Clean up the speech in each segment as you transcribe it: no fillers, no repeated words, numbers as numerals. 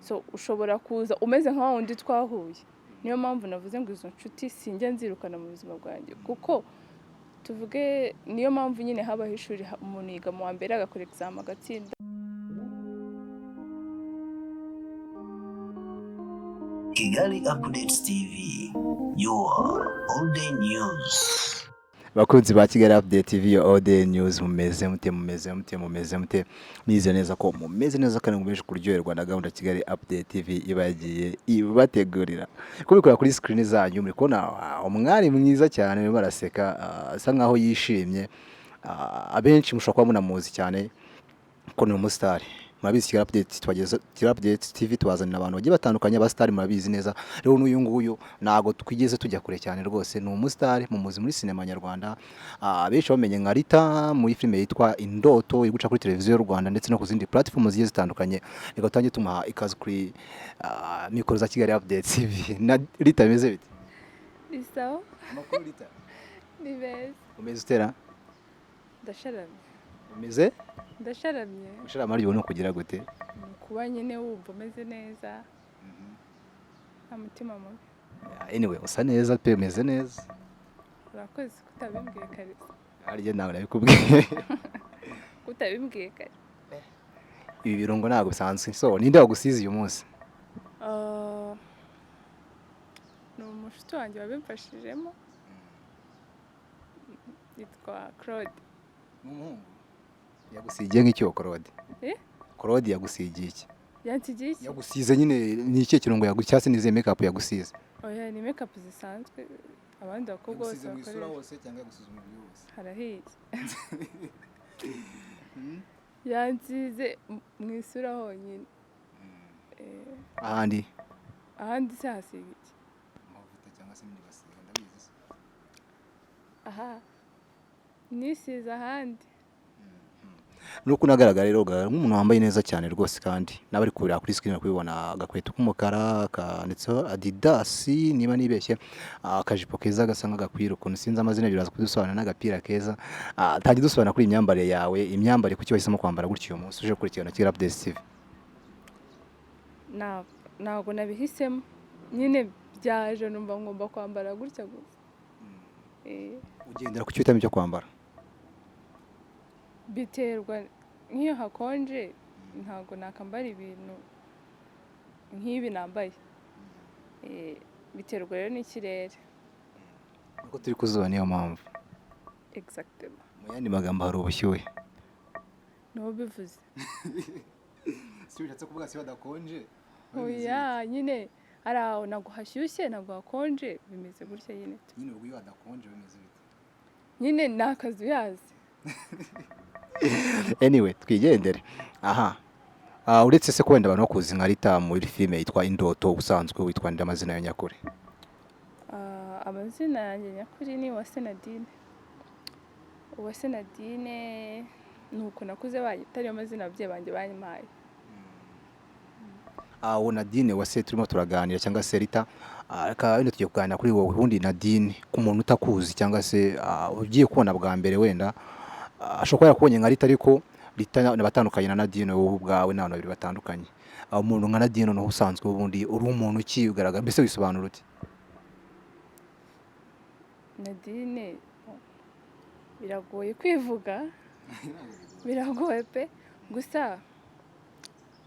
so ushobora kuza umeze nka wundi twahuye. Niyo mpamvu navuze ngo izo nshuti sinjya nzirukana mu buzima bwanjye, kuko tuvuge niyo mpamvu nyine habaho ishuri umuntu yiga mu wa mbere agakora exam agatsinda. Kigali Updates TV, your all day news. Bakunzi ba Kigali Update TV, your all day news. Mumeze mute nize neza ko mumeze neza kandi mumeje kuryoherwa na gahunda Kigali Update TV iba yagiye ibategurira. Kubikora kuri screen zanyu muri kubona umwari mwiza cyane urimo araseka, asa nkaho yishimye. Abenshi mushobora kuba munamuzi cyane ko ni umustar. Murabizi Kigali Update Kigali Update TV tubazanira abantu bagiye batandukanye ba star, murabizi neza. Rero n'uyu nguyu nago twigeze tujya kure cyane rwose, ni umustar mumuzi muri sinema nyarwanda. Benshi bamenye nka Rita muri filime yitwa Indoto iri guca kuri televiziyo y'u Rwanda ndetse no ku zindi platform zigiye zitandukanye. Reka tangiye tumuha ikaze kuri mikoro za Kigali Update TV. Na Rita bimeze bite? Bisaho? Amakuru Rita? Ni beza. Umeze utera? Ndasharamye. Umeze? Ndasharamye. Usharamye ari no kugira gute? Kuba nyine wumva umeze neza. Nta mutima mubi. Anyway, usa neza pe, umeze neza. Urakoze kutabimbwiye kare. Arije nawe nabikubwiye. Kutabimbwiye kare. Ibi birungo ntago bisanzwe. So ninde wagusize uyu munsi? Ni umushuti wanjye wabimfashijemo. Yitwa Claude. Umuhungu yagusigiye nk'icyo Claude? Claude yagusigiye iki? Yansigiye iki? Yagusize nyine ni iki kirungo yagucyase nize makeup yagusize? Oya, ni makeup zisanzwe abandi bakobwa bose bakoresha. Yagusize mu isura bakoresha. hose cyangwa yagusize umubiri wose? Harahiye. Yansize mu isura honyine. Ahandi se hasiga iki? Amavuta cyangwa se n'ibindi basiga ndabizi. Aha. Nisize ahandi. Nuko nagaragara rero nk'umuntu wambaye neza cyane rwose, kandi nabari kurira kuri screen kubibona agakweto k'umukara kanditseho Adidas niba nibeshye, akajipo keza gasa nk'agakwira ukuntu sinzi amazina biraza kudusobanura, n'agapira keza. Tangi dusobanura kuri imyambare yawe, imyambare kuki wahisemo kwambara gutyo uyu munsi uje kurikirana Kigali Updates TV? Ntabwo nabihisemo, nyine byaje numva ngomba kwambara gutya gusa. Ugendera ku cyo utamenye cyo kwambara? Biterwa nk'iyo hakonje ntabwo nakambara ibintu nk'ibi nambaye. Biterwa rero n'ikirere. Uko turi kuzuba niyo mpamvu. Exactement. Mu yandi magambo hari ubushyuhe. Niho bivuze. Si bishatse kuvuga si badakonje? Oya, nyine ari aho ntabwo hashyushye ntabwo hakonje, bimeze gutya nyine. Nyine ubwo iyo hadakonje bimeze bite? Nyine ni akazuyazi. Anyway, twigendere. Uretse se kwenda abantu bakuzi nka Rita muri filime yitwa Indoto, ubusanzwe witwa nde amazina ya nyakuri? Amazina yanjye nyakuri ni Uwase Nadine. Uwase Nadine nuko nakuze bayita, ariyo mazina ababyeyi banjye banyimpaye. Uwo Nadine Uwase turimo turaganira cyangwa se Rita, reka wenda tugiye kuganira kuri wowe ubundi Nadine, ku muntu utakuzi cyangwa se ugiye kubona bwa mbere wenda ashobora yakubonye nka Rita, ariko Rita batandukanye na Nadine wowe ubwawe n'abantu babiri batandukanye. Umuntu nka Nadine no usanzwe ubundi uri umuntu ki ugaragara, mbese wisobanura uti? Nadine biragoye kwivuga. Biragoye pe, gusa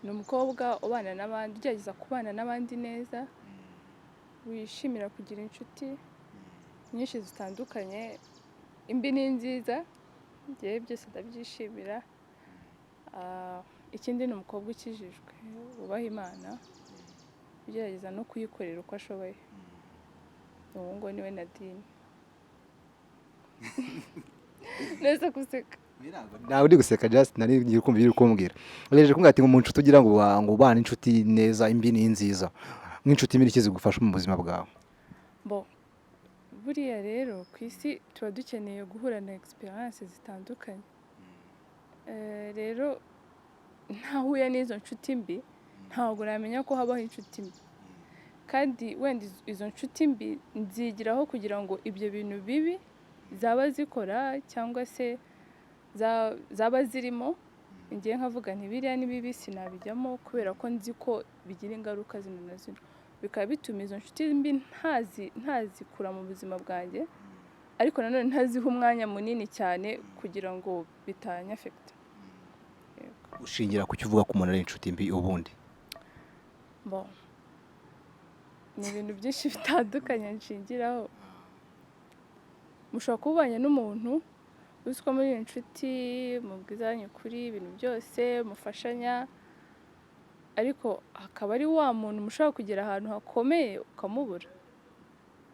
ni umukobwa ubana n'abandi, ugerageza kubana n'abandi neza, wishimira kugira inshuti nyinshi zitandukanye. Imbi ni nziza, ngewe byose ndabyishimira. Ikindi ni umukobwa ukijijwe, ubaha Imana, ugerageza no kuyikorera uko ashoboye. Uwo ngo niwe Nadine. Neza guseka. Nawe uri guseka just nari ngiye kumva ibiri kumbwira. Ureje kumbwira ati ngo umuntu tugira ngo ubane inshuti neza, imbi ni nziza. Nk'inshuti imiri kizigufasha mu buzima bwawe? Buriya rero ku isi tuba dukeneye guhura na experience zitandukanye. Rero ntahuye n'izo nshuti mbi ntabwo namenya ko habaho inshuti mbi, kandi wenda izo nshuti mbi nzigiraho kugira ngo ibyo bintu bibi zaba zikora cyangwa se zaba zirimo ngiye nkavuga nti biriya ni bibi sinabijyamo kubera ko nzi ko bigira ingaruka zino na zino, bikaba bituma izo nshuti mbi ntazikura mu buzima bwanjye, ariko nanone ntaziha umwanya munini cyane kugira ngo bitanyafekita. ushingira ku cyo uvuga ko umuntu ari inshuti mbi ubundi? Bon, ni ibintu byinshi bitandukanye nshingiraho. Mushobora kubanye n'umuntu uzi ko muri inshuti mubwizanye kuri ibintu byose mufashanya, ariko hakaba ari wa muntu mushobora kugera ahantu hakomeye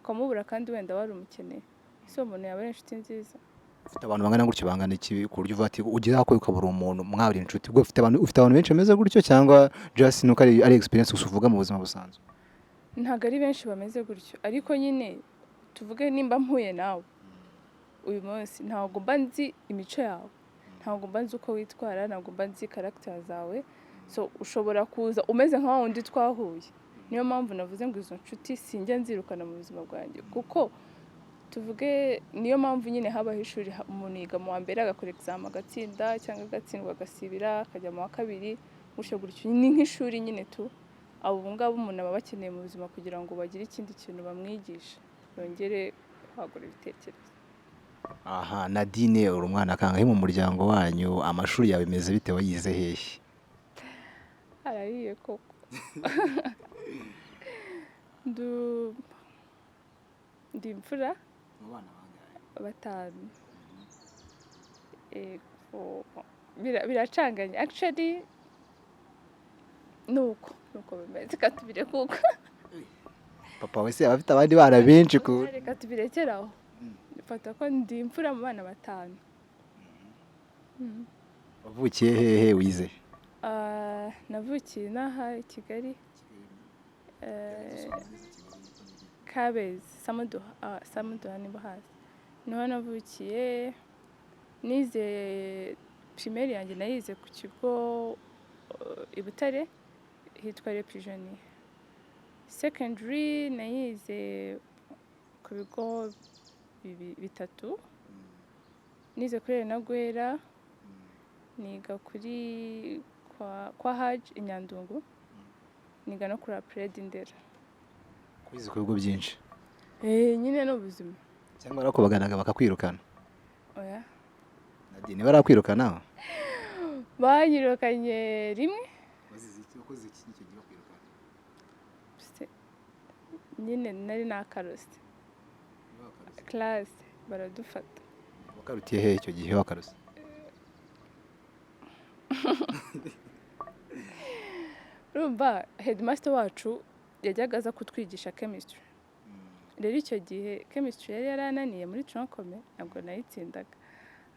ukamubura kandi wenda wari umukeneye. Ese uwo muntu yaba ari inshuti nziza? ufite abantu bangana gutyo bangana iki ku buryo uvuga ati ugira ko ukabura umuntu mwabiri inshuti? Ubwo ufite abantu benshi bameze gutyo cyangwa just nuko ari experience gusa uvuga mu buzima busanzwe? Ntabwo ari benshi bameze gutyo, ariko nyine tuvuge nimba mpuye nawe uyu munsi, ntabwo mba nzi imico yawe, ntabwo mba nzi uko witwara, ntabwo mba nzi character zawe, so ushobora kuza umeze nka wundi twahuye. Niyo mpamvu navuze ngo izo nshuti sinjya nzirukana mu buzima bwanjye, kuko tuvuge niyo mpamvu nyine habaho ishuri, umuntu yiga mu wa mbere agakora exam agatsinda cyangwa agatsindwa agasibira akajya mu wa kabiri, gutyo gutyo. Ni nk'ishuri nyine tu. Abo ngabo umuntu aba bakeneye mu buzima kugira ngo bagire ikindi kintu bamwigisha, bongere kwagura ibitekerezo. Aha, Nadine uri umwana kangahe mu muryango wanyu? Amashuri yawe bimeze bite? Wayize hehe? Arariye koko. Ndi imfura batanu. Biracanganye actually, nuko bimeze. Katubire kuko papa wese yaba afite abandi bana benshi ku reka tubirekeraho. Fata ko ndi imfura mu bana batanu. wavukiye hehe? Wize? Navukiye n'aha i Kigali, Kabezi, Samuduha nibo hasi. Niho navukiye, nize primaire yanjye nayize ku kigo i Butare hitwa Le Pigeonnier. Secondary nayize ku bigo bitatu, nize kuri Renagwera, niga kuri kwa Haji i Nyandungu, niga no kuri Aprede Ndera. Kwize ku bigo byinshi? Nyine n'ubuzima. Cyangwa barakubaganaga bakakwirukana? Oya. Nadine barakwirukana? Banyirukanye rimwe. Wazize iki? Wakoze iki nicyo gihe bakwirukana? Nyine nari nakarose class baradufata. Wakarutiye hehe icyo gihe wakarose? Urumva headmaster wacu yajyaga aza kutwigisha chemistry. Rero icyo gihe chemistry yari yarananiye muri troncome, ntabwo nayitsindaga.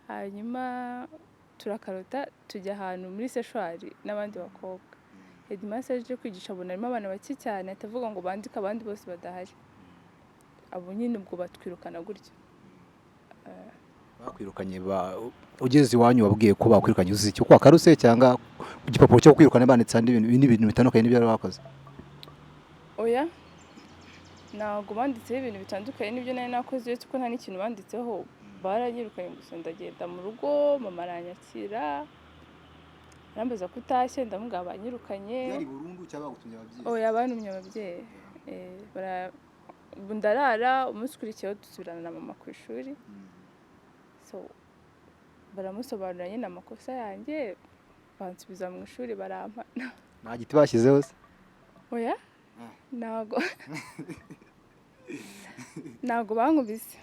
Hanyuma turakarota tujya ahantu muri seshwari n'abandi bakobwa. Headmaster aje kwigisha abona harimo abana bake cyane, atavuga ngo bandike abandi bose badahari. Abo nyine ubwo batwirukana gutyo. Bakwirukanye ugeze iwanyu wabwiye ko bakwirukanye uzi icyo kwakaruse cyangwa igipapuro cyo kwirukana banditse ibintu bitandukanye n'ibyo wakoze? Oya, ntabwo banditseho ibintu bitandukanye n'ibyo nari nakoze, uretse ko nta n'ikintu banditseho. Baranyirukanye gusa ndagenda mu rugo, mama aranyakira, arambaza ko utashye, ndamubwira banyirukanye. Yari burundu cyangwa bagutumye ababyeyi? Oya, bantumye ababyeyi. Ndarara, umunsi ukurikiyeho dusubirana na mama ku ishuri. So baramusobanurira nyine amakosa yanjye, bansubiza mu ishuri barampana. Nta giti bashyizeho se? Oya, ntabwo bankubise.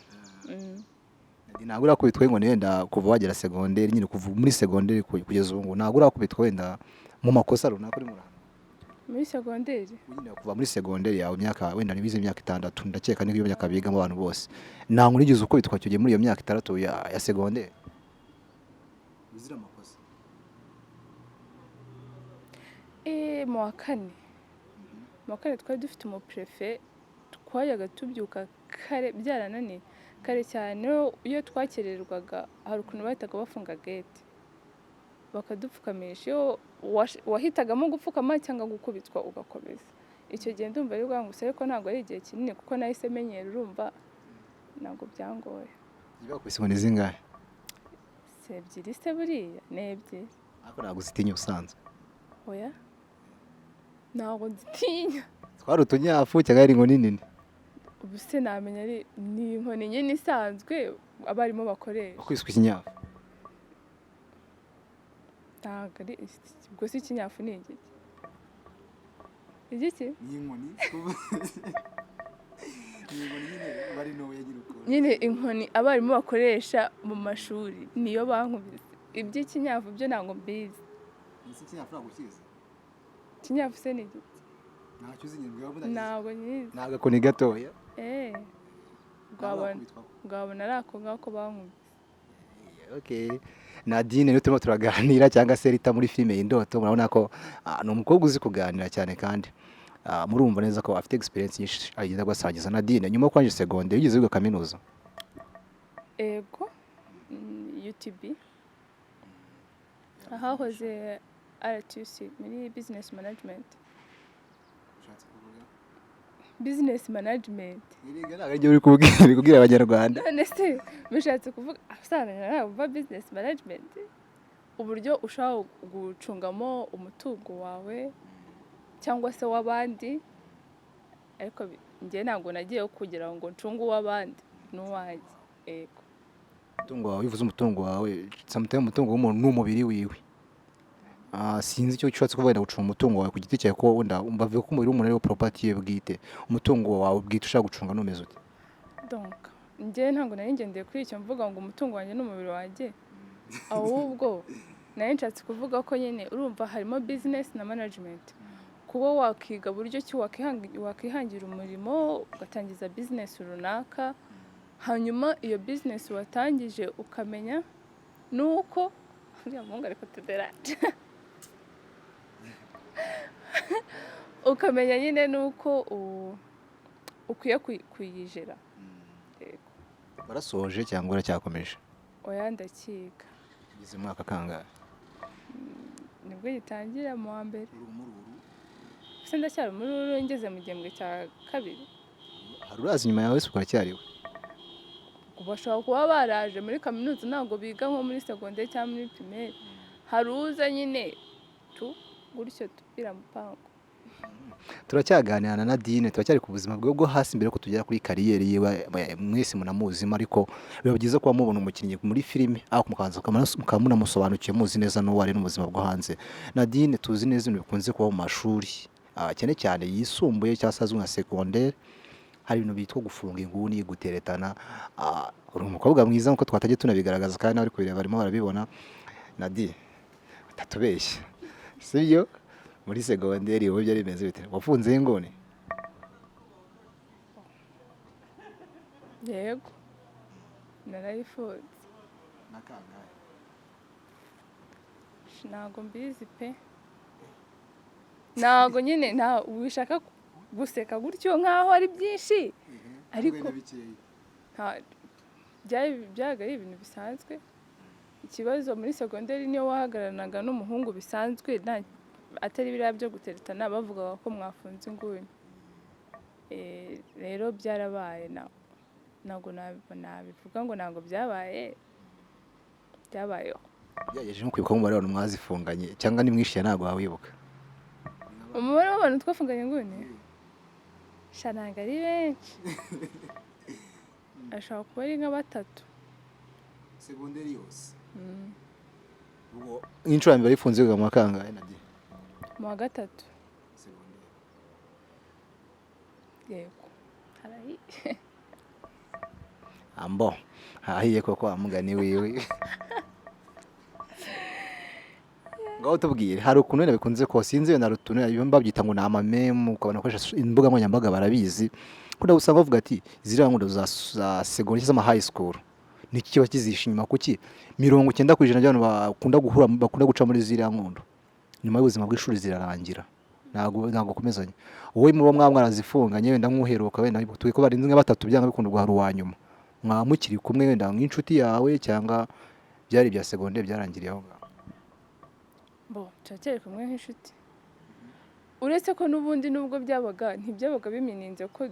Ntabwo urakubitwa ngo wenda kuva wagera segonderi, nyine kuva muri segonderi kugeza ubu ntabwo urakubitwa wenda mu makosa runaka uri murahano? Muri segonderi? Nyine kuva muri segonderi yawe imyaka wenda nibize imyaka 6, ndakeka niyo myaka bigamo abantu bose. Nta nkuru igeze ukubitwa cyo gihe muri iyo myaka 6 ya segonderi? Uzira amakosa? Mu wa kane twari dufite umuprefe, twayaga tubyuka kare, byarananiye kare cyane. Iyo twakererwaga hari ukuntu bahitaga bafunga gate bakadupfukamisha. Iyo wahitagamo gupfukama cyangwa gukubitwa ugakomeza. Icyo gihe ndumva ari bwanguse, ariko ntabwo ari igihe kinini kuko nahise menyera, urumva ntabwo byangoye. Bakubise ngo ni zingahe? Se ebyiri se buriya? Ni ebyiri. ariko ntabwo uzitinya usanzwe. oya ntabwo nzitinya. Twari utunyafu cyangwa ari inkoni nini? Ubu se namenya ni inkoni nyine isanzwe abarimu bakoresha. Kwiswe ikinyafu. Ntabwo ari ubwo si ikinyafu ni igiki Ni inkoni. Ni inkoni nyine bari ntoya nyine ukuntu. nyine inkoni abarimu bakoresha mu mashuri niyo bankubise. Iby'ikinyafu byo ntabwo mbizi. Ese ikinyafu ntabwo ukizi? Ikinyafu se ni igiki? Ntacyo uzi nyine bwawe Ntabwo nyizi. ni agakoni gatoya. Bwabona ari ako ngako bankubise. Okay. Nadine niyo turimo turaganira cyangwa se Rita muri filime y'indoto, murabona ko ni umukobwa uzi kuganira cyane kandi murumva neza ko afite experience nyinshi agenda gusangiza. Nadine, nyuma yo kwanje secondaire yigeze wiga kaminuza? Ego UTB ahahoze RTC muri business management. Business management. Iriga ntabwo aribyo uri kubwira abanyarwanda. None se bishatse kuvuga asanana na business management uburyo ushaka gucungamo umutungo wawe cyangwa se w'abandi, ariko njye ntabwo nagiye kugira ngo ncunge uw'abandi n'uwanjye. Ego Umutungo wawe, bivuze umutungo wawe, sometimes umutungo w'umuntu n'umubiri wiwe. Sinzi icyo ushatse kuvuga gucunga umutungo wawe ku giti cyawe, ko wenda bavuga ko umubiri w'umuntu ari property ye bwite. Umutungo wawe bwite ushaka gucunga n'umeze ute? donc njye ntabwo nari ngendeye kuri icyo mvuga ngo umutungo wanjye n'umubiri wanjye, ahubwo nari nshatse kuvuga ko nyine urumva harimo business na management. Kuba wakiga buryo ki wakihangira umurimo ugatangiza business runaka, hanyuma iyo business watangije ukamenya nuko uriya mungu ariko tuderaje ukamenya nyine nuko ukwiye kuyijera. Barasoje cyangwa uracyakomeje? Oya ndakiga. Ugeze mwaka kangahe? Nibwo gitangira mu wa mbere. Se ndacyari muri ngeze mu gihembwe cya kabiri. Hari urazi nyuma yawe se uracyariwe? Bashobora kuba baraje muri kaminuza ntabwo biga nko muri secondaire cyangwa muri primaire. Hari uza nyine gutyo tubira mupango. Turacyaganira na Nadine, turacyari ku buzima bwe bwo hasi mbere ko tugera kuri kariyeri yiwe. Mwese munamuzima, ariko biba byiza kuba mubona umukinnyi muri filime aho mukanza munamusobanukiye muzi neza n'uwo ari n'ubuzima bwo hanze. Nadine tuzi neza ibintu bikunze kuba mu mashuri cyane cyane yisumbuye cyangwa se azwi nka secondaire. Hari ibintu bitwa gufunga inguni, guteretana. Uri umukobwa mwiza nkuko twatagiye tunabigaragaza kandi n'abari kubireba barimo barabibona. Nadine utatubeshya, sibyo? Muri secondaire wowe byari bimeze bite? Wafunze inguni? Yego narayifunze. Nakangahe? Ntabwo mbizi pe. Ntabwo nyine wishaka guseka gutyo nkaho ari byinshi, ariko byaga ari ibintu bisanzwe. Ikibazo muri secondaire niyo wahagaranaga n'umuhungu bisanzwe, atari biriya byo guteretana bavugaga ko mwafunze inguni. Rero byarabaye, ntabwo nabivuga ngo ntabwo byabayeho. Byagejeje nko kwibuka umubare w'abantu mwazifunganye cyangwa nimwishiye ntabwo wawibuka? Umubare w'abantu twafunganye inguni ntabwo ari benshi. Ashobora kuba ari nka 3. Secondaire yose? Ubwo inshuro ya mbere ifunze wiga mu kangahe Nadine? Mu wa 3. Secondaire. Yego harahi ambo hahiye koko amugani wiwe. Ngaho tubwire, hari ukuntu wenda bikunze ko sinzi wenda rutuntu babyita ngo ni amamemu, ukabona koresha imbuga nkoranyambaga barabizi. Kuda usanga bavuga ati ziriya ngundo za secondaire z'ama high school ni iki kiba kizisha inyuma, kuki 90% by'abantu bakunda guca muri ziriya ngundo nyuma y'ubuzima bw'ishuri zirarangira, ntago komezanya. Wowe mu mwarazifunganye wenda nk'uheruka wenda tuwe ko barinze nka 3 byanga bikunda guhara uwanyuma, mwamukiri kumwe wenda nk'inshuti yawe cyangwa byari bya secondaire byarangiriye aho ngaho? Turacyari kumwe nk'inshuti, uretse ko n'ubundi nubwo byabaga bimininze ko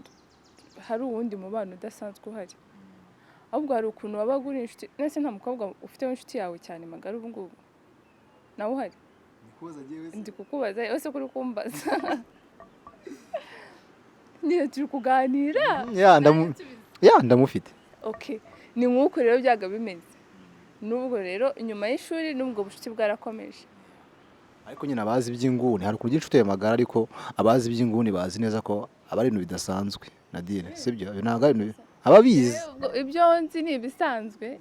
hari uwundi mubano udasanzwe uhari. Ahubwo hari ukuntu wabaga uri inshuti, nese nta mukobwa ufite inshuti yawe cyane magara ubu ngubu. nawe uhari ndi kukubaza ese kuri kumbaza nyine turi kuganira ndamufite. okay ni nk'uko rero byaga bimeze n'ubwo rero inyuma y'ishuri n'ubwo bucuti bwarakomeje. Ariko nyine abazi iby'inguni hari kurya inshuti magara, ariko abazi iby'inguni bazi neza ko aba ari ibintu bidasanzwe. Nadine sibyo ntabwo ari ibintu ababizi. Ibyo nzi ni ibisanzwe,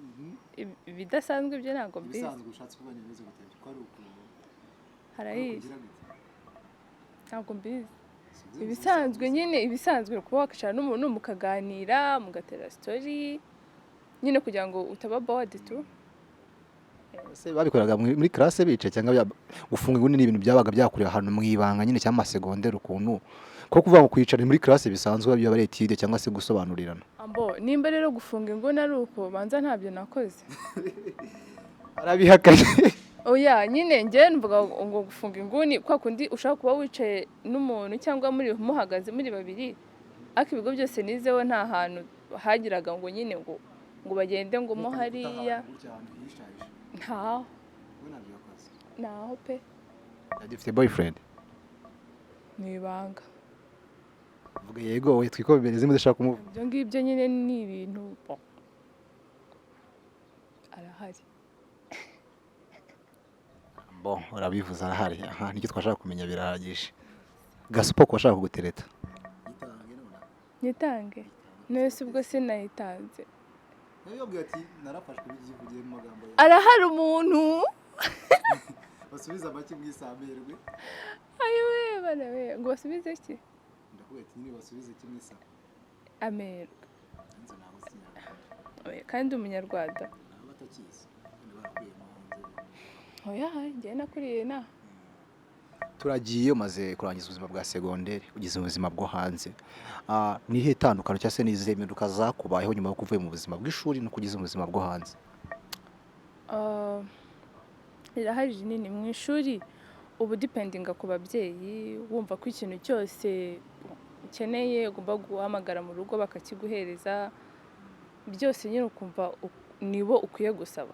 ibidasanzwe byo ntabwo mbizi. Harayizi ntabwo mbizi. Ibisanzwe nyine ibisanzwe kuba wakishana n'umuntu mukaganira mugatera story nyine kugira ngo utaba bored tu. Se babikoraga muri classe bice cyangwa gufunga inguni ni ibintu byabaga byakuriye ahantu mu ibanga nyine cyangwa secondaire ukuntu ko kuvuga ngo kwicara muri classe bisanzwe byo bare etide cyangwa se gusobanurirana. Ambo nimba rero gufunga inguni ari uko banza ntabyo nakoze. Arabihakanye. Oya nyine ngiye mvuga ngo gufunga inguni kwa kundi ushaka kuba wicaye n'umuntu cyangwa muri muhagaze muri babiri, ariko ibigo byose nizeho nta hantu hagiraga ngo nyine ngo bagende ngo mo hariya ntaho pe. Agifite boyfriend ni ibanga. Vuga yego we twikomereze mudashaka kumuvuga. Ibyo ngibyo nyine ni ibintu arahari. Bon urabivuza arahari. Nicyo twashaka kumenya birahagije. Gasupo ko washaka kugutereta nyitange nese ubwo sinayitanze. Arahari umuntu basubiza make mwisamerwe. ayiwe barawe ngo basubize iki? Ndakubwira ati nyine basubize iki mwisa amerwe kandi umunyarwanda batakizi barakuye mu hanze. Oya njye nakuriye na turagiye umaze kurangiza ubuzima bwa secondaire ugize ubuzima bwo hanze. Ni ihe tandukano cyangwa se nizihe mpinduka zakubayeho nyuma yo kuvuye mu buzima bw'ishuri no kugize ubuzima bwo hanze? Irahari nini mu ishuri ubu dependinga ku babyeyi wumva ko ikintu cyose ukeneye ugomba guhamagara mu rugo bakakiguhereza byose nyine ukumva nibo ukwiye gusaba.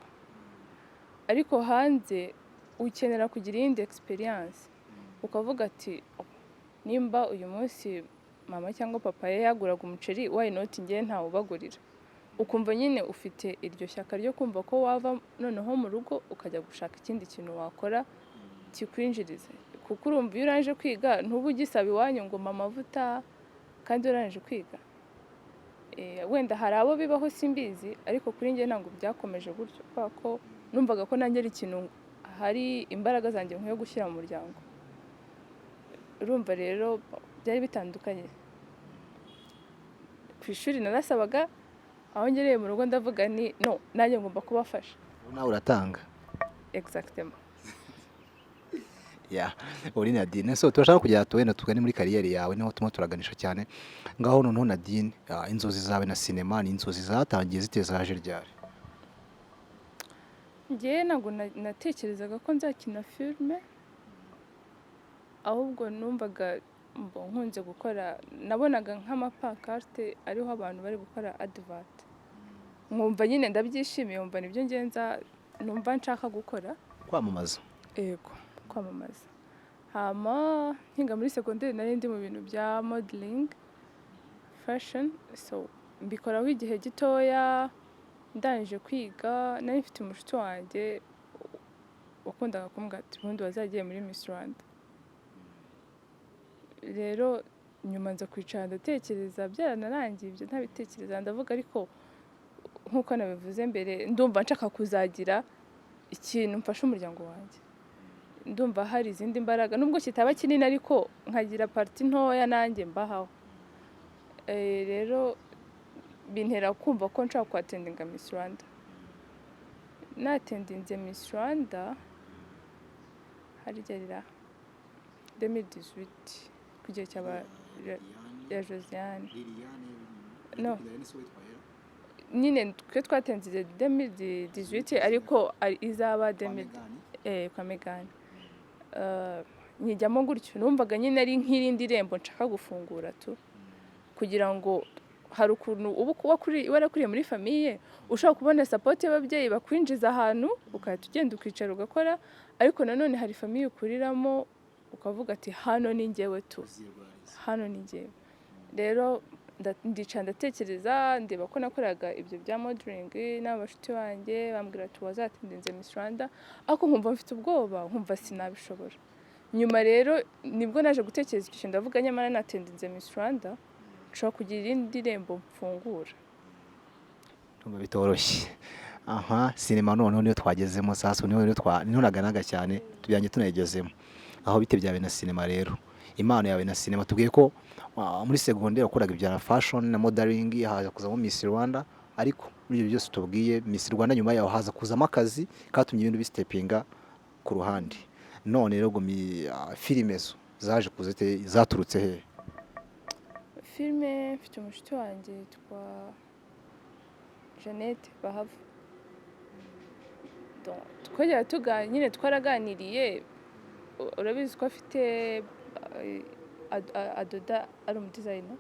Ariko hanze ukenera kugira iyindi experience ukavuga ati nimba uyu munsi mama cyangwa papa yaguraga umuceri why not ngiye ntawe ubagurira, ukumva nyine ufite iryo shyaka ryo kumva ko wava noneho mu rugo ukajya gushaka ikindi kintu wakora kikwinjiriza. Kuko urumva iyo urangije kwiga ntubu ugisaba iwanyu ngo mama amavuta kandi urangije kwiga. Wenda hari abo bibaho simbizi ariko kuri njye ntabwo byakomeje gutyo kubera ko numvaga ko nanjye ari ikintu hari imbaraga zanjye nkwiye gushyira mu muryango. Urumva rero byari bitandukanye. Ku ishuri narasabaga, aho ngereye mu rugo ndavuga ni no nanjye ngomba kubafasha. Nawe uratanga. Exactement. Uri Nadine, so turashaka kujya tuwena tugane muri kariyeri yawe niho tuma turaganisha cyane. Ngaho noneho Nadine, inzozi zawe na sinema ni inzozi zatangiye zitezaje ryari? Ngiye ntabwo natekerezaga ko nzakina filme, ahubwo numvaga nkunze gukora, nabonaga nk'amapankarte ariho abantu bari gukora advert, nkumva nyine ndabyishimiye, umva nibyo ngenza numva nshaka gukora. Kwamamaza? Yego, kwamamaza. Hama nkiga muri secondaire nari ndi mu bintu bya modeling, fashion, so mbikoraho igihe gitoya. Ndangije kwiga nari mfite umushuti wanjye wakundaga kumbwira ati ubundi wazagiye muri Miss Rwanda. Rero nyuma nza kwicara ndatekereza byaranarangiye ibyo ntabitekereza, ndavuga ariko nkuko nabivuze mbere ndumva nshaka kuzagira ikintu mfasha umuryango wanjye. Ndumva hari izindi mbaraga nubwo kitaba kinini ariko nkagira parti ntoya nanjye mbahaho. Rero bintera kumva ko nshaka kwatendinga Miss Rwanda. Natendinze Miss Rwanda hari gerira 2018 kujya cyaba ya Josiane. No. Nyine twe twatenze 2018 ariko izaba 2000 kwa Megane. Nyijyamo gutyo numvaga nyine ari nk'irindi rembo nshaka gufungura tu kugira ngo hari ukuntu uba warakuriye muri famiye ushobora kubona support y'ababyeyi bakwinjiza ahantu ukahita ugenda ukicara ugakora, ariko nanone hari famiye ukuriramo ukavuga ati hano ni njyewe tu, hano ni njyewe. Rero ndica ndatekereza ndeba ko nakoraga ibyo bya modeling n'abashuti banjye bambwira ati wazatindinze Miss Rwanda, ariko nkumva mfite ubwoba, nkumva sinabishobora. Nyuma rero nibwo naje gutekereza icyo ndavuga nyamara natindinze Miss Rwanda nshobora kugira irindi rembo mfungura. Tumva bitoroshye. Aha, sinema noneho niyo twagezemo sasa, niho naganaga cyane tubyange tunayigezemo. Aho bite byawe na sinema rero, impano yawe na sinema. Tubwiye ko muri secondaire wakoraga ibya fashion na modeling, haza kuzamo Miss Rwanda, ariko muri ibyo byose tubwiye Miss Rwanda nyuma yaho haza kuzamo akazi katumye ibintu bistepinga ku ruhande. None rero filime zaje kuzete zaturutse he? Filime mfite umushuti wanjye yitwa Jeannette Bahava. Twajya nyine twaraganiriye, urabizi ko afite adoda ari umudizayina,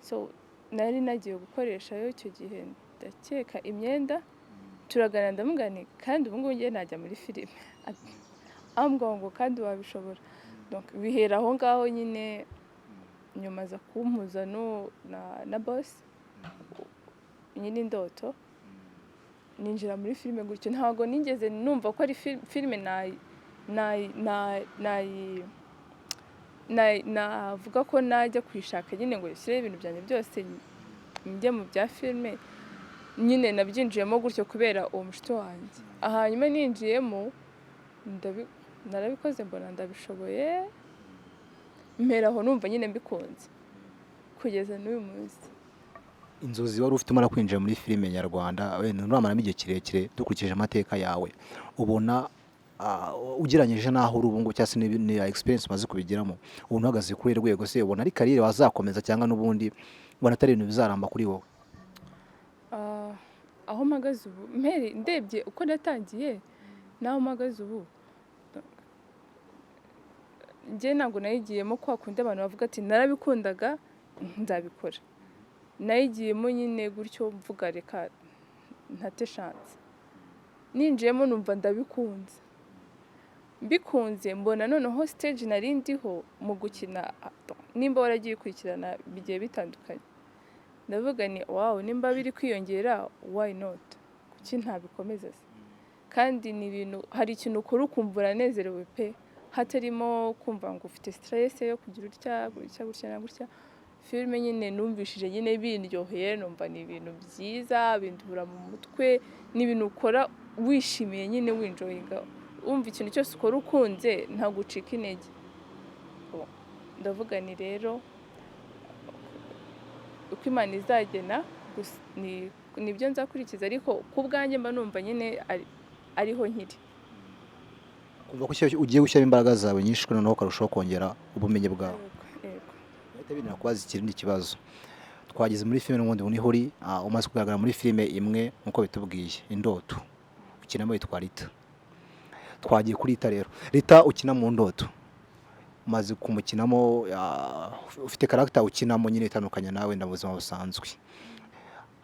so nari nagiye gukoreshayo icyo gihe ndakeka imyenda, turaganira ndamugani kandi ubu ngubu ngiye najya muri filime, ambwira ngo kandi wabishobora. Donc bihera aho ngaho nyine, nyuma aza kumpuza na boss nyine indoto, ninjira muri filime gutyo. Ntabwo nigeze numva ko ari filime navuga ko najya kwishaka nyine ngo yishyire ibintu byanjye byose njye mu bya filime. Nyine nabyinjiyemo gutyo kubera uwo mushuti wanjye. Hanyuma ninjiyemo narabikoze, mbona ndabishoboye, mperaho numva nyine mbikunze kugeza n'uyu munsi. Inzozi wari ufite umara kwinjira muri filime nyarwanda, wenda uramaramo igihe kirekire, dukurikije amateka yawe, ubona ugereranyije naho uri ubu ngubu cyangwa se ni experience umaze kubigiramo, ubona uhagaze kuri rwego se, ubona ari kariyeri wazakomeza cyangwa n'ubundi ubona atari ibintu bizaramba kuri wowe? Aho mpagaze ubu ndebye uko natangiye naho mpagaze ubu, njye ntabwo nayigiyemo kwa kundi abantu bavuga ati narabikundaga nzabikora. Nayigiyemo nyine gutyo mvuga reka ntate chance. Ninjiyemo numva ndabikunze, mbikunze mbona noneho stage nari ndiho mu gukina, nimba waragiye ukurikirana bigiye bitandukanye, ndavuga ni wow, nimba biri kwiyongera why not, kuki ntabikomeza se? Kandi ni ibintu, hari ikintu ukora ukumva uranezerewe pe, hatarimo kumva ngo ufite stress yo kugira gutya na gutya. Filime nyine numvishije nyine bindyoheye, numva ni ibintu byiza bindura mu mutwe, ni ibintu ukora wishimiye nyine winjoyinga, umva ikintu cyose ukora ukunze nta gucika intege. Ndavuga ni rero uko Imana izagena nibyo nzakurikiza, ariko ku bwanjye mba numva nyine ariho nkiri. Kumva ko ugiye gushyira imbaraga zawe nyinshi noneho ukarushaho kongera ubumenyi bwawe. Bina kwazi ikindi kibazo, twageze muri filime n'ubundi niho uri, umaze kugaragara muri filime imwe nkuko bitubwiye, indoto ukinamo yitwa Rita. Twagiye kuri Rita rero, Rita ukina mu ndoto, umaze kumukinamo, ufite character ukinamo nyine itandukanye nawe na buzima busanzwe.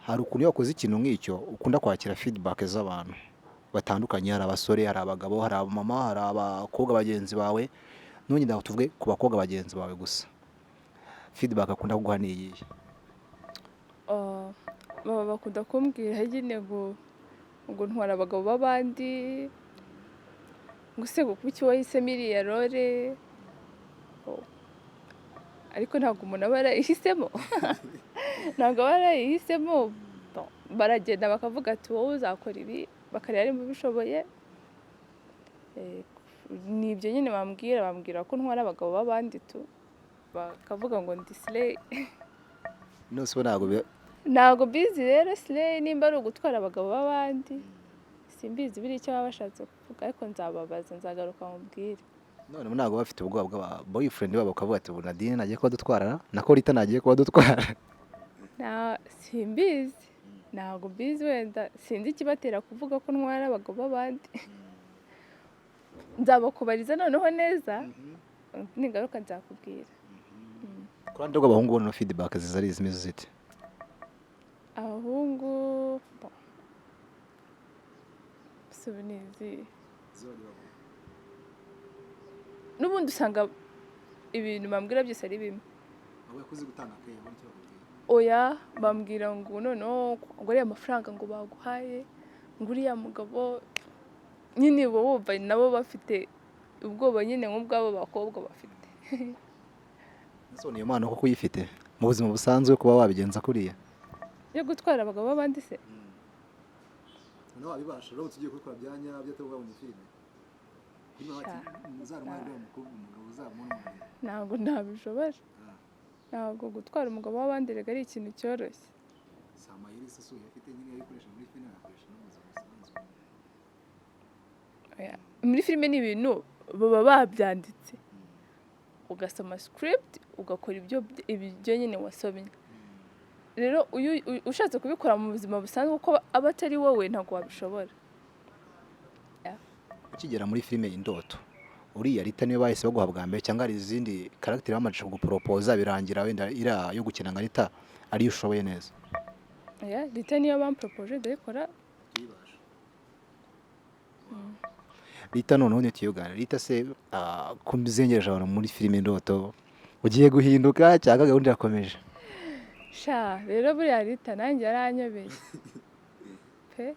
Hari ukuntu yakoze ikintu nk'icyo, ukunda kwakira feedback z'abantu batandukanye, hari abasore, hari abagabo, hari abamama, hari abakobwa bagenzi bawe, none ndaho tuvuge ku bakobwa bagenzi bawe gusa, feedback akunda kuguha ni iyihe? Baba bakunda kumbwira nyine ngo ntwara abagabo b'abandi, ngo se ngo kuki wahisemo iriya role, ariko ntabwo umuntu aba yarayihisemo. Ntabwo aba yarayihisemo, baragenda bakavuga ati wowe uzakora ibi, bakareba ari mu bishoboye. Ni ibyo nyine bambwira ko ntwara abagabo b'abandi tu, bakavuga ngo ndi slay. Nose Ntabwo bizi rero slay nimba ari ugutwara abagabo b'abandi, simbizi biri icyo baba bashatse kuvuga, ariko nzababaza, nzagaruka mubwire. None ntabwo bafite ubwoba bw'aba boyfriend babo bakavuga ati Nadine nagiye kuba dutwarana, nako Rita nagiye kuba dutwara? Simbizi, ntabwo bizi, wenda sinzi ikibatera kuvuga ko ntwara abagabo b'abandi. Nzabakubariza noneho neza, nigaruka nzakubwira. Ku ruhande rw'abahungu no feedback zizari zimeze zite? izi n'ubundi usanga ibintu bambwira byose ari bimwe. Oya bambwira ngo noneho ngo ariya mafaranga ngo baguhaye ngo uriya mugabo nyine bo bumva nabo bafite ubwoba nyine nk'ubwabo bakobwa bafite. Ese niyo mpano koko uyifite mu buzima busanzwe kuba wabigenza kuriya yo gutwara abagabo b'abandi se? noneho wabibasha rero tugiye kubikora bya nyabyo tuvuga mu filime ntabwo nabishobora. Ntabwo gutwara umugabo w'abandi rega ari ikintu cyoroshye. Muri filime ni ibintu baba babyanditse ugasoma script ugakora ibyo nyine wasomye. Rero ushatse kubikora mu buzima busanzwe uko aba atari wowe ntabwo wabishobora. Ukigera muri filime Indoto uriya Rita niwe bahise baguha bwa mbere cyangwa ari izindi character bamaje kuguporopoza birangira wenda ira yo gukina nka Rita ari ushoboye neza? Rita niyo bamporopoje ndabikora. Rita noneho ntitiyugana Rita se kumizengereje abantu muri filime Indoto ugiye guhinduka cyangwa gahunda irakomeje? Rero buriya Rita nanjye yaranyobeye pe,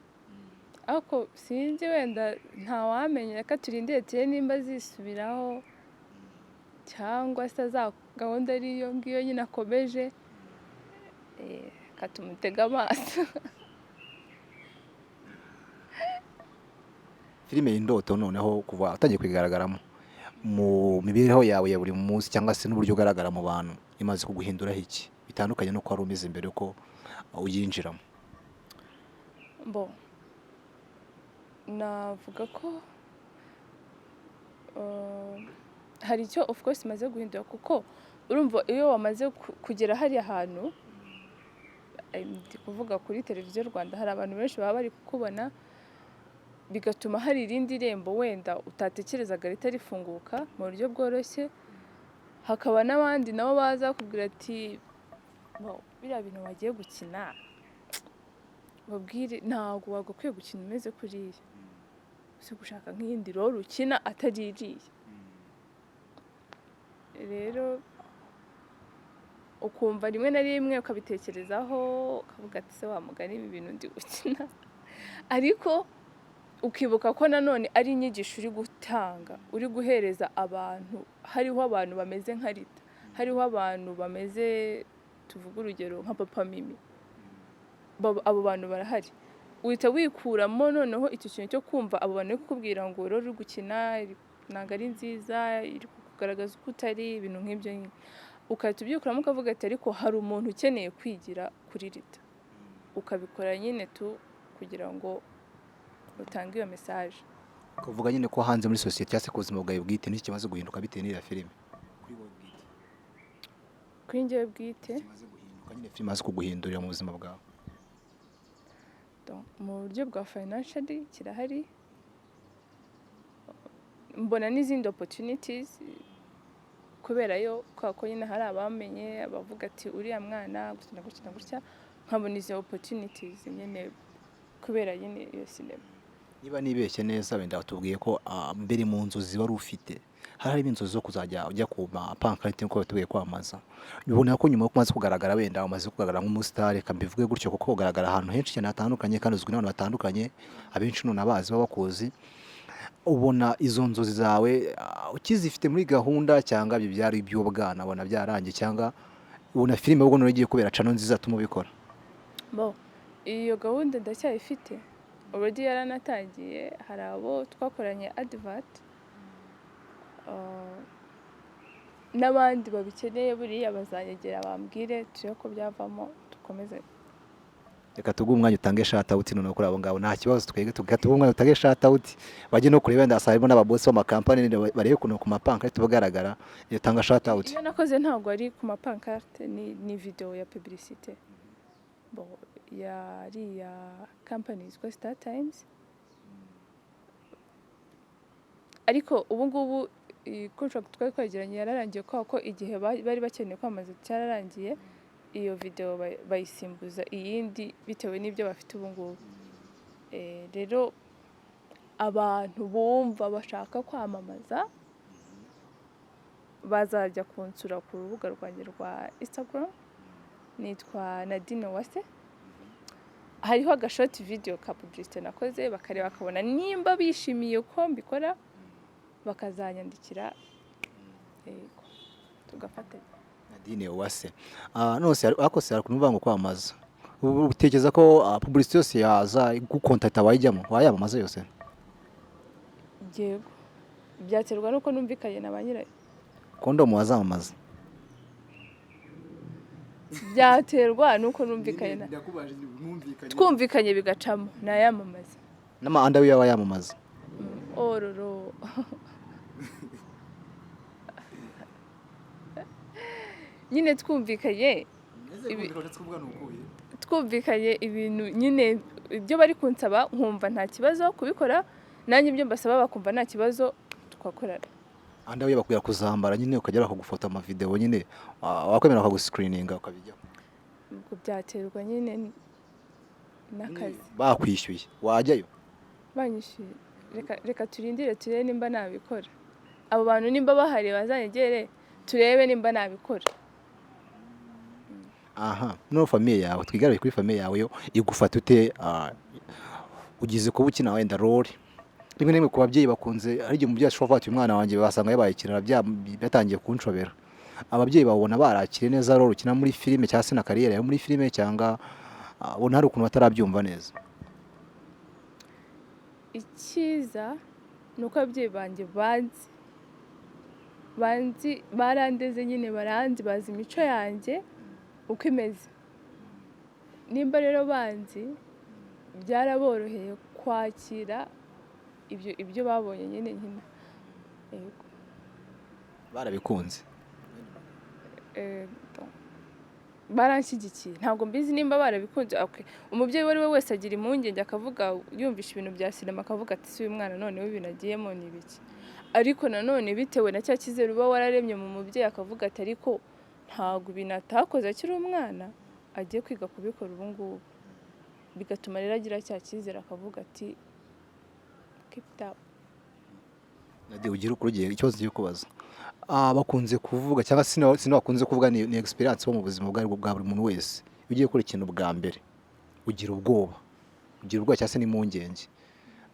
ariko sinzi wenda ntawamenya, reka turindire nimba zisubiraho cyangwa se za gahunda ariyo ngiyo nyine akomeje katumutega amaso. Filime Indoto noneho kuva atangiye kwigaragaramo mu mibereho yawe ya buri munsi cyangwa se n'uburyo ugaragara mu bantu imaze kuguhinduraho iki bitandukanye no kwari umeze mbere ko uyinjiramo? Navuga ko hari icyo of course maze guhindura, kuko urumva iyo wamaze kugera hariya hantu, ndi kuvuga kuri televiziyo Rwanda, hari abantu benshi baba bari kukubona bigatuma hari irindi rembo wenda utatekerezaga ritarifunguka mu buryo bworoshye. Hakaba n'abandi nabo baza kubwira ati biriya bintu wagiye gukina babwire ntabwo wagakwiye gukina umeze kuriya, si gushaka nk'iyindi role ukina atari iriya. Rero ukumva rimwe na rimwe ukabitekerezaho ukavuga ati se wa mugani ibi bintu ndi gukina, ariko ukibuka ko nanone ari inyigisho uri gutanga, uri guhereza abantu. Hariho abantu bameze nka Rita, hariho abantu bameze, tuvuga urugero nka Papa Mimi, abo bantu barahari. Uhita wikuramo noneho icyo kintu cyo kumva abo bantu kukubwira ngo rero uri gukina ntabwo ari nziza, iri kugaragaza uko utari, ibintu nk'ibyo nyine. Ukahita ubyikuramo ukavuga ati ariko hari umuntu ukeneye kwigira kuri Rita, ukabikora nyine kugira ngo utange iyo message. Kuvuga nyine ko hanze muri society cyase ku buzima bwawe bwite n'iki kimaze guhinduka bitewe n'iriya filime? Kuri njyewe bwite kimaze guhinduka nyine filime maze kuguhindurira mu buzima bwawe? Mu buryo bwa financially kirahari, mbona n'izindi opportunities kubera yo ko nyine hari abamenye abavuga ati uriya mwana gukina gutya, nkabona izo opportunities nyine kubera nyine iyo sinema. Niba nibeshye neza wenda watubwiye ko mbere mu nzozi wari ufite hari inzozi zo kuzajya ujya ku mapankarite nk'uko batubwiye kwamaza. Bibona ko nyuma yo kumaze kugaragara wenda umaze kugaragara nk'umustar, kambivuge gutyo, kuko ugaragara ahantu henshi cyane hatandukanye kandi uzwi n'abantu batandukanye, abenshi none abazi baba bakuzi. Ubona izo nzozi zawe ukizifite muri gahunda cyangwa byari iby'ubwana ubona byarangiye, cyangwa ubona filime ubwo none igiye kubera cano nziza tumubikora? Iyo gahunda ndacyayifite, already yaranatangiye. Hari abo twakoranye advert n'abandi babikeneye buriya bazanyegera bambwire turiho ko byavamo dukomeze. Reka tuguhe umwanya utange shout out none kuri abo ngabo, nta kibazo twege tuguhe umwanya utange shout out bajye no kureba wenda asabimo n'ababosi b'amakampani barebe kuno ku mapankarte bagaragara, iyo tanga shout out. Iyo nakoze ntabwo ari ku mapankarte, ni video ya publicité yari ya company yitwa Star Times. Ariko ubu ngubu contract twari twagiranye yararangiye ko igihe bari bakeneye kwamaza cyararangiye, iyo video bayisimbuza iyindi bitewe n'ibyo bafite ubu ngubu. Rero abantu bumva bashaka kwamamaza bazajya kunsura ku rubuga rwanjye rwa Instagram, nitwa NADINE UWASE. Hariho agashoti video ka publicité nakoze, bakareba bakabona nimba bishimiye ko mbikora, bakazanyandikira tugafatanya. NADINE UWASE. Nose akose arakunuvuga ngo kwamaza. Utekereza ko publicité yose yaza gukontakta wayamamaza yose? Yego. Byaterwa nuko numvikanye na banyirayo. Kondomu wazamamaza? Byaterwa nuko numvikanye na twumvikanye bigacamo nayamamaza. N'amahanda wiya wayamamaza? Ororo. Nyine twumvikanye ibintu nyine ibyo bari kunsaba nkumva nta kibazo kubikora, nanjye ibyo mbasaba bakumva nta kibazo twakorana. Anda wiya bakubwira kuzambara nyine ukagera bakagufota ama video nyine wakwemera bakaguscreeninga ukabijyaho? Ubwo byaterwa nyine n'akazi. Bakwishyuye wajyayo? Banyishyuye. Reka turindire turebe nimba nabikora. Abo bantu nimba bahari bazanyegere turebe nimba nabikora. Aha, no famille yawe twigarure kuri famille yawe yo igufata ute ugize kuba ukina wenda role. Rimwe n'imwe ku babyeyi bakunze ari igihe umubyeyi ashobora kuvuga umwana wanjye basanga yabaye ikirara byatangiye kunshobera. Ababyeyi babona barakire neza role ukina muri filime cyangwa se na carrière yo muri filime cyangwa ubona hari ukuntu batarabyumva neza? Icyiza nuko ababyeyi banjye barandeze nyine baranzi bazi imico yanjye uko imeze. Nimba rero banzi byaraboroheye kwakira ibyo babonye nyine nkina. Yego. Barabikunze? Baranshyigikiye. Ntabwo mbizi nimba barabikunze. Umubyeyi wari we wese agira impungenge akavuga yumvisha ibintu bya sinema akavuga ati si uyu mwana none we binagiyemo ni biki. Ariko nanone bitewe na cya cyizere uba wararemye mu mubyeyi akavuga ati ariko ntabwo binatakoze akiri umwana agiye kwiga kubikora ubu ngubu, bigatuma rero agira cya cyizere akavuga ati keep it up. Nade ugira ukurugiye ikibazo cyo kubaza. Bakunze kuvuga cyangwa sinakunze kuvuga ni experience bo mu buzima bwa buri muntu wese. Ugiye gukora ikintu bwa mbere ugira ubwoba cyangwa se n'impungenge.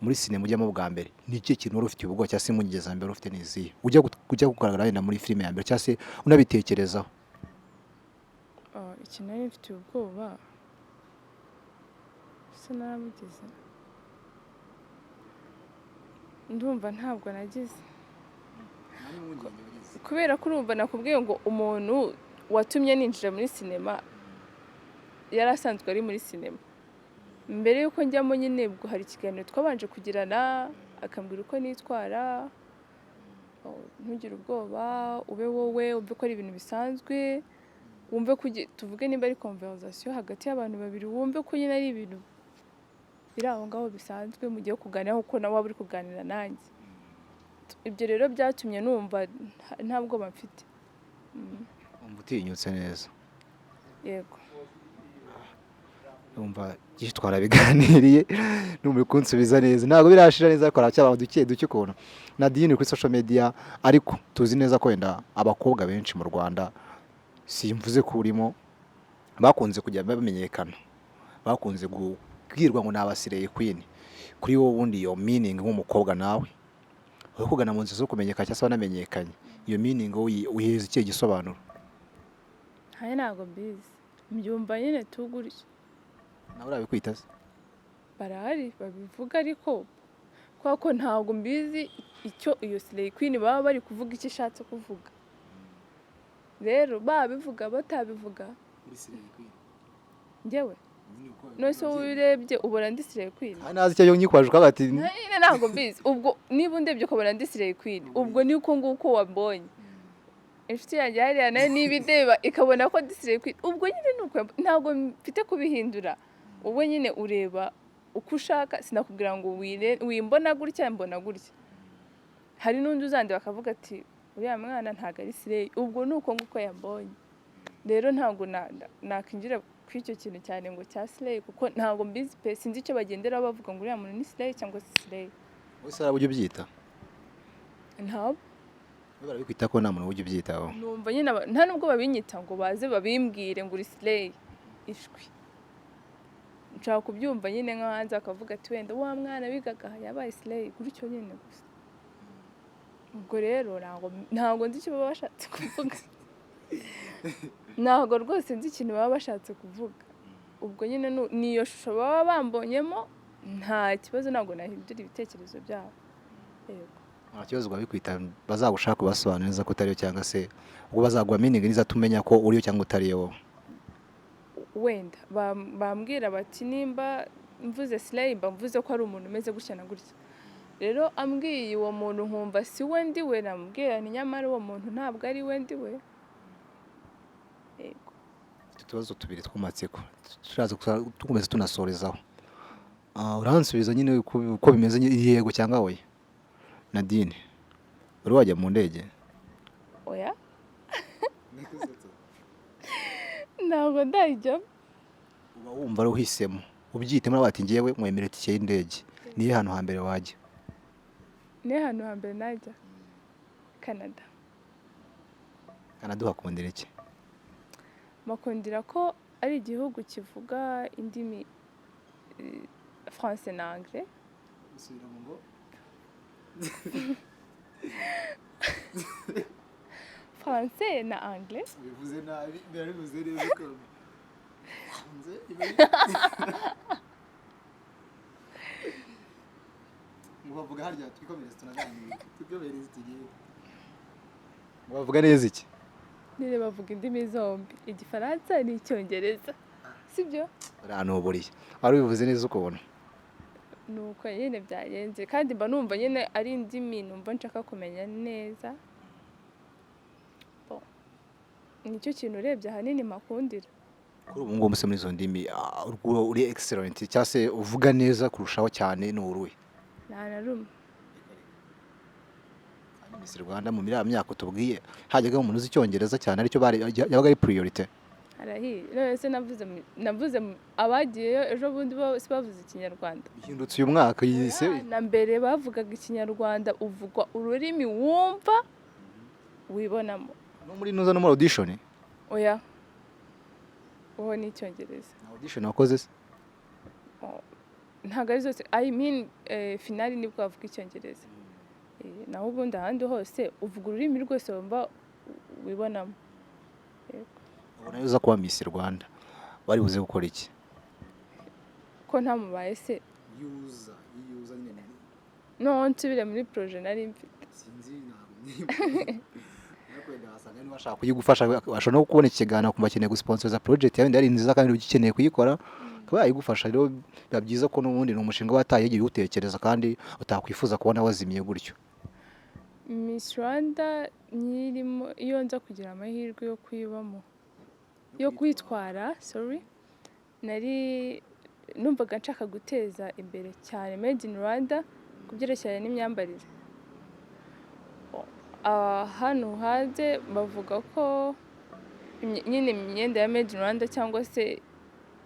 Muri sinema ujyamo bwa mbere ni iki kintu wari ufite ubwoba cyangwa se impungenge za mbere ufite nizihe ujya kugaragara wenda muri filime ya mbere cyangwa se unabitekerezaho? Ikintu nari mfite ubwoba se naramugize, ndumva ntabwo nagize, kubera ko urumva nakubwiye ngo umuntu watumye ninjira muri sinema yari asanzwe ari muri sinema. Mbere yuko njyamo nyine ubwo hari ikiganiro twabanje kugirana akambwira uko nitwara, ntugire ubwoba ube wowe umve ko ari ibintu bisanzwe, wumve ko tuvuge nimba ari conversation hagati y'abantu babiri, wumve ko nyine ari ibintu biri aho ngaho bisanzwe mugiye kuganira kuko nawe waba uri kuganira nanjye. Ibyo rero byatumye numva nta bwoba mfite. Umva utinyutse neza? Yego. Umva gihe twarabiganiriye numuri kunsubiza neza, ntabwo birashira neza ariko aracyaba duke ukuntu. NADINE kuri social media ariko tuzi neza ko wenda abakobwa benshi mu Rwanda simvuze ko urimo bakunze kujya bamenyekana, bakunze kubwirwa ngo nabasireye queen. Kuri wowe wundi iyo meaning nk'umukobwa nawe aho kugana mu nzi zo kumenyekana cyangwa se wanamenyekanye, iyo meaning uyiheza ikihe gisobanuro? Haye ntabwo mbizi, mbyumva nyine tugurishye. Nawe urabikwita se? Barahari babivuga ariko kwa ko ntabwo mbizi icyo iyo Slay Queen baba bari kuvuga icyo ishatse kuvuga. Rero babivuga batabivuga Muri Slay Queen njyewe nose urebye ubona ndi Slay Queen. Nazi icyo nyikwaje ukabati ntabwo mbizi. Ubwo niba undebye ukabona ndi Slay Queen ubwo ni uko nguko wambonye. Inshuti yanjye hariya nayo niba ideba ikabona ko ndi Slay Queen ubwo nyine nuko ntabwo mfite kubihindura. Ubwo nyine ureba uko ushaka, sinakubwira ngo wimbona gutya mbona gutya. Hari n'undi uzandi bakavuga ati uriya mwana ntago ari Slay, ubwo nuko nguko yambonye. Rero ntabwo nakinjira kw'icyo kintu cyane ngo cya Slay kuko ntabwo mbizi pe, sinzi icyo bagendera bavuga ngo uriya muntu ni Slay cyangwa si Slay. wese arabujya ubyita ntabwo barabikwita ko nta muntu ujya ubyitaho numva nyine nta nubwo babinyita ngo baze babimbwire ngo uri slay ishwi nshaka kubyumva nyine nko hanze akavuga ati wenda wa mwana wigaga yabaye slay gutyo nyine gusa ubwo rero ntabwo nzi icyo baba bashatse kuvuga ntabwo rwose nzi ikintu baba bashatse kuvuga ubwo nyine niyo shusho baba bambonyemo nta kibazo ntabwo nahindura ibitekerezo byabo yego nta kibazo babikwita bazagushaka kubasobanura neza ko utariyo cyangwa se ubwo bazaguha meaning niza tumenya ko uriyo cyangwa utariyo wowe wenda bambwira bati nimba mvuze slay mba mvuze ko ari umuntu umeze gutya na gutya rero ambwiye uwo muntu nkumva si we ndi we namubwira ni nyamara uwo muntu ntabwo ari we ndi we yego utubazo tubiri tw'amatsiko turaza tukomeza tunasorezaho uransubiza nyine uko bimeze yego cyangwa oya Nadine uri wajya mu ndege oya ntabwo ndajya uba wumva uhisemo ubyitemo bati ngewe mwemere tike y'indege niyo hano hambere wajya niyo hano hambere najya Canada uhakundira iki makundira ko ari igihugu kivuga indimi français na anglais français na anglais bivuze nabi birabivuze neza ko mubavuga harya twikomereza tunaganira tugobereza tugiye mubavuga neza iki nire bavuga indimi zombi igifaransa n'icyongereza sibyo uranuburiye wari bivuze neza ukubona nuko nyine byagenze kandi mba numva nyine ari indimi numva nshaka kumenya neza nicyo kintu urebye ahanini makundira kuri ubu ngubu muri izo ndimi uri excellent cyangwa se uvuga neza kurushaho cyane ni uruhe nta na rumwe Miss Rwanda mu myaka tubwiye hajyaga umuntu uzi icyongereza cyane aricyo yabaga ari priority arahiye none se navuze abagiyeyo ejo bundi bose bavuze ikinyarwanda bihindutse uyu mwaka yise na mbere bavugaga ikinyarwanda uvugwa ururimi wumva wibonamo no muri nuza no muri audition oya uwo ni icyongereza audition wakoze se ntabwo ari zose I mean finali nibwo bavuga icyongereza naho ubundi ahandi hose uvuga ururimi rwose wumva wibonamo ubona yuza kuba Miss Rwanda wari buze gukora iki ko ntamubaye se yuza nyine no nsubire muri projet nari mfite sinzi ntabwo bashaka kuyigufasha bashobora no kubona ikiganiro kumva akeneye gusponsoriza project yawe ndari nziza kandi ugikeneye kuyikora akaba yayigufasha rero biba byiza ko n'ubundi ni umushinga wataye igihe utekereza kandi utakwifuza kubona wazimiye gutyo Miss Rwanda nyirimo iyo nza kugira amahirwe yo kuyibamo yo kwitwara nari numvaga nshaka guteza imbere cyane made in Rwanda kubyerekeranye n'imyambarire hano hanze bavuga ko nyine imyenda ya made in Rwanda cyangwa se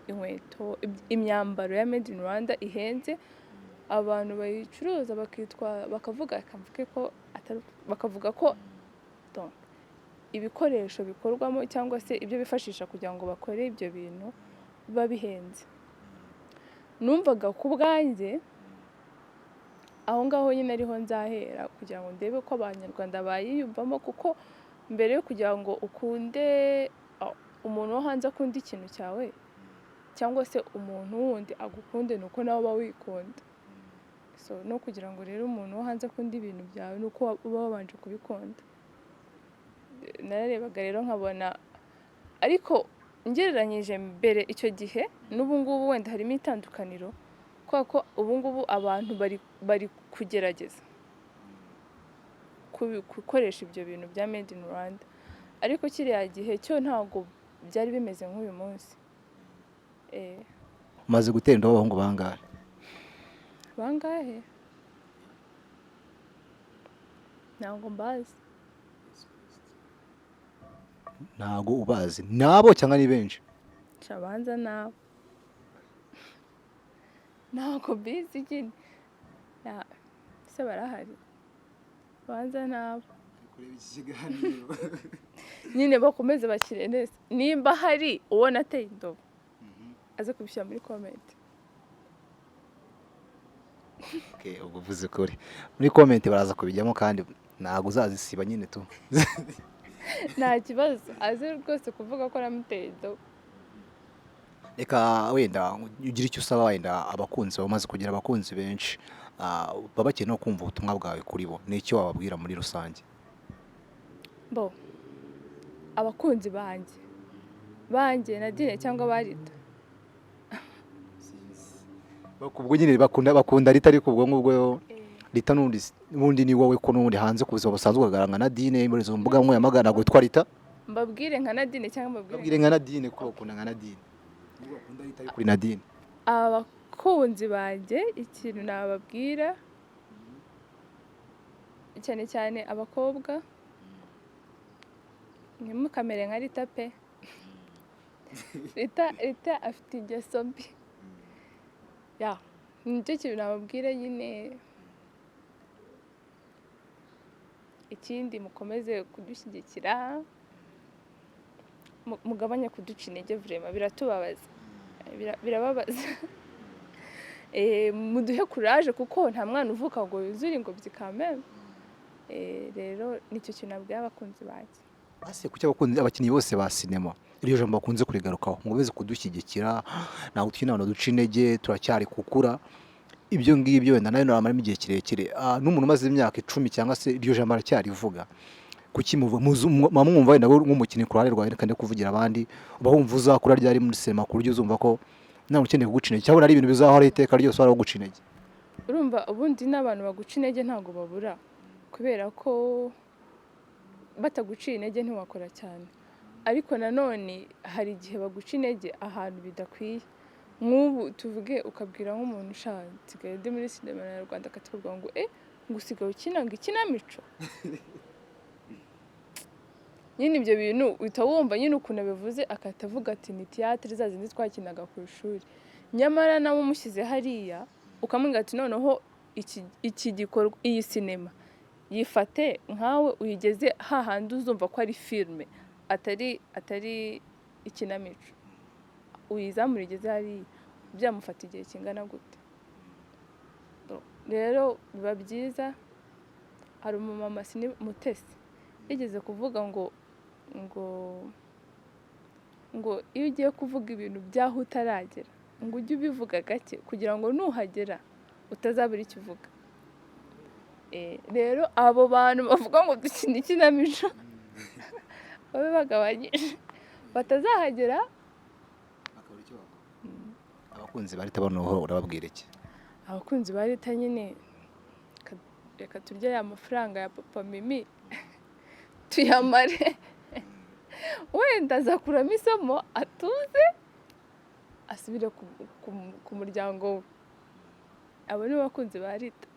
inkweto imyambaro ya made in Rwanda ihenze abantu bayicuruza bakavuga ko ibikoresho bikorwamo cyangwa se ibyo bifashisha kugira ngo bakore ibyo bintu biba bihenze numvaga ku bwanjye aho ngaho nyine ariho nzahera kugira ngo ndebe ko abanyarwanda bayiyumvamo kuko mbere yo kugira ngo ukunde umuntu wo hanze akunda ikintu cyawe cyangwa se umuntu wundi agukunde nuko nawe uba wikunda no kugira ngo rero umuntu wo hanze akunda ibintu byawe nuko uba wabanje kubikunda nararebaga rero nkabona ariko ngereranyije mbere icyo gihe n'ubu ngubu wenda harimo itandukaniro kubera ko ubu ngubu abantu bari kugerageza gukoresha ibyo bintu bya made in Rwanda ariko kiriya gihe cyo ntabwo byari bimeze nk'uyu munsi umaze gutera inda w'abahungu bangahe ntabwo mbazi ntabwo ubazi nabo cyangwa ni benshi shabanza nabo ntabwo bizi nyine se barahari banza nabo kureba iki kiganiro nyine bakomeze bakire neza nimba hari uwo nateye indobo aze kubishyira muri comment. okay ubwo uvuze kuri muri comment baraza kubijyamo kandi ntago uzazisiba nyine tu nta kibazo aze rwose kuvuga ko namuteye indobo. reka wenda ugira icyo usaba wenda abakunzi bamaze kugira abakunzi benshi baba bakeneye no kumva ubutumwa bwawe kuri bo n'icyo wababwira muri rusange. Bo abakunzi banjye Nadine cyangwa barita bakubwo nyine bakunda Rita ariko ubwo ngubwo Rita n'undi ni wowe ko n'undi hanze kuza basanzwe kugaranga Nadine muri zo mbuga nkoranyambaga gutwa Rita mbabwire nka Nadine cyangwa mbabwire nka Nadine ko bakunda nka Nadine bakunda Rita ari kuri Nadine. Abakunzi banjye ikintu nababwira cyane cyane abakobwa ntimukamere nka Rita pe. Rita afite ingeso mbi ya nicyo kintu nababwira nyine. Ikindi mukomeze kudushyigikira mugabanye kuduca intege vraiment biratubabaza birababaza. Muduhe courage kuko nta mwana uvuka ngo yuzure ingobyi kameme. Rero nicyo kintu nabwira abakunzi banjye. Ase kuki abakinnyi bose ba sinema iryo jambo bakunze kurigarukaho ngo beze kudushyigikira ntago twinana duca intege turacyari kukura ibyo ngibyo wenda nayo namarimo igihe kirekire n'umuntu umaze imyaka 10 cyangwa se iryo jambo aracyari vuga kuki mwumva wenda nk'umukinnyi ku ruhande rwawe kandi kuvugira abandi ubahumva uzakura ryari muri sinema ku buryo uzumva ko nta ukeneye kuguca intege cyangwa ari ibintu bizahora iteka ryose wari guca intege. Urumva ubundi n'abantu baguca intege ntago babura kubera ko bataguciye intege ntiwakora cyane ariko nanone hari igihe baguca intege ahantu bidakwiye. Nk'ubu tuvuge ukabwira nk'umuntu nsigaye ndi muri sinema nyarwanda akatubwira ngo ngo usigaye ukina ngo ikinamico. Nyine ibyo bintu uhita wumva nyine ukuntu bivuze akatavuga ati ni théâtre zazindi twakinaga ku ishuri nyamara nabo umushyize hariya ukamubwira ati noneho iki gikorwa iyi sinema yifate nkawe uyigeze hahandi uzumva ko ari filme atari ikinamico uyizamurigeze hariya byamufata igihe kingana gute. Rero biba byiza. Hari umumama Mutesi yigeze kuvuga ngo iyo ugiye kuvuga ibintu byaho utaragera ngo ujye ubivuga gake kugira ngo nuhagera utazabura icyo uvuga. Rero abo bantu bavuga ngo dukina ikinamico babe bagabanyije batazahagera. Abakunzi bari tabono urababwira iki? Abakunzi bari ta nyine reka turya ya mafaranga ya papa Mimi tuyamare wenda azakuramo isomo atuze asubire ku muryango we. Abo ni abakunzi ba Rita.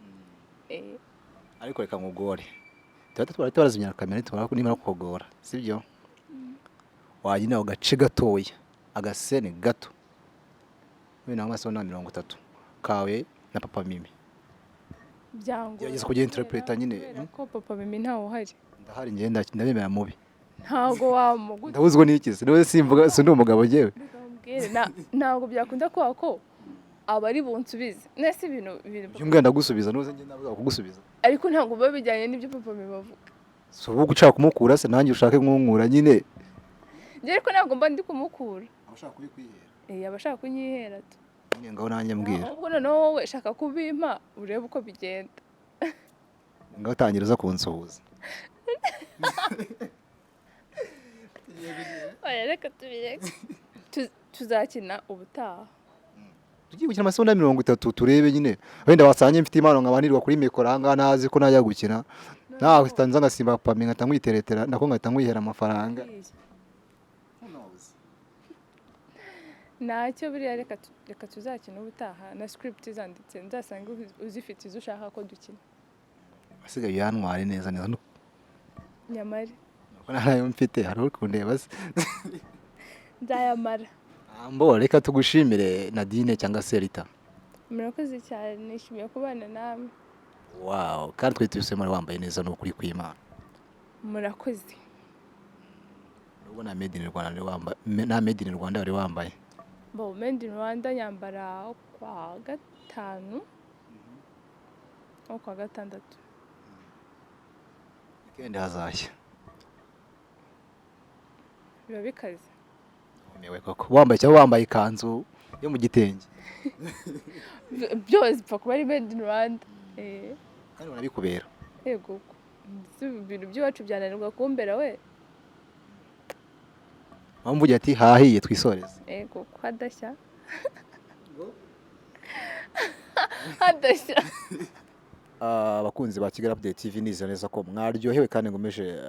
Ariko reka nkugore twari tubarazimya kamera tubara ko nimara kugora sibyo wagina ugace gatoya agasene gato bina amaso na 30 kawe na papa Mimi byango yageze kujya interpreta nyine ko papa Mimi ntawo uhari ndahari ngenda ndabemera mubi ntago wamuguta ndabuzwa n'iki niwe simvuga si ndi umugabo jewe ntago byakunda ko abari bunsubize nese ibintu byumwe ndagusubiza nuze nge navuga kugusubiza ariko ntago babijyanye n'ibyo papa Mimi bavuga so ubu gushaka kumukura se nanjye ushake nk'unkura nyine nge ariko ntago mba ndi kumukura abashaka kubikwihera abashaka kunyihera tu nyine ngaho nanjye mbwira ahubwo noneho wowe shaka kubimpa urebe uko bigenda ngaho tangira uza kunsuhuza reka tubireke tuzakina ubutaha tugiye gukina amasegonda 30 turebe nyine wenda wasanye mfite impano nkabanirwa kuri mikoro hanga nazi ko najya gukina nawe stanza ngasimba papa ngata mwiteretera nako ngata mwihera amafaranga ntacyo buriya reka tuzakina ubutaha na script zanditse nzasanga uzifite izo ushaka ko dukina asigaye yantware neza nyamari ko nayo mfite hari ukundeba se nzayamara ambo reka tugushimire Nadine cyangwa se Rita. Murakoze cyane nishimiye kubana namwe. wow kandi twe tuyisemo wambaye neza n'ukuri kw'Imana murakoze. nubwo na made in Rwanda wari wambaye na made in Rwanda wari wambaye Bo Made in Rwanda nyambara kwa gatanu no kwa gatandatu. weekend hazashya Biba bikaze. umewe koko wambaye cyangwa wambaye ikanzu yo mu gitenge Byose bipfa kuba ari Made in Rwanda. kandi urabikubera Yego. Ibintu by'iwacu byananirwa kumbera we. mpamvu ati hahiye twisoreze Yego ko hadashya. Hadashya. abakunzi ba Kigali Update TV nize neza ko mwaryohewe kandi ngomeje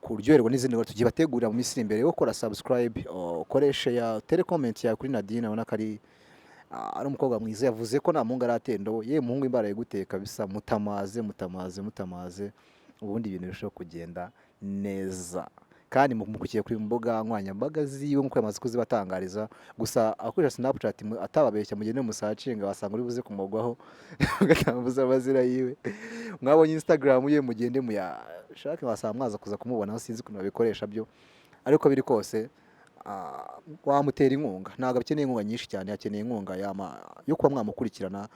kuryoherwa n'izindi ngoro tugiye bategurira mu minsi iri imbere yo gukora subscribe ukoreshe ya comment yawe kuri Nadine abona ko ari umukobwa mwiza yavuze ko nta muhungu aratendo ye muhungu imbaraye guteka bisa mutamaze ubundi ibintu birushaho kugenda neza kandi mukukiye kuri mbuga nkoranyambaga ziwe nkuko yamaze kuzibatangariza gusa akoresha Snapchat atababeshya mugende musacinga wasanga uri buze kumugwaho ugatambuza amazira yiwe mwabonye Instagram ye mugende muyashake wasanga mwaza kuza kumubona sinzi ukuntu babikoresha byo ariko biri kose wamutera inkunga ntabwo akeneye inkunga nyinshi cyane akeneye inkunga yo kuba mwamukurikirana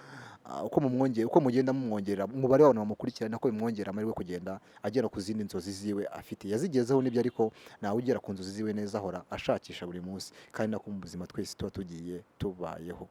uko mugenda mumwongerera umubare w'abantu bamukurikirana nako bimwongera amahirwe kugenda agera ku zindi nzozi ziwe afite yazigezeho n'ibyo ariko nawe ugera ku nzozi ziwe neza ahora ashakisha buri munsi kandi nako mu buzima twese tuba tugiye tubayeho.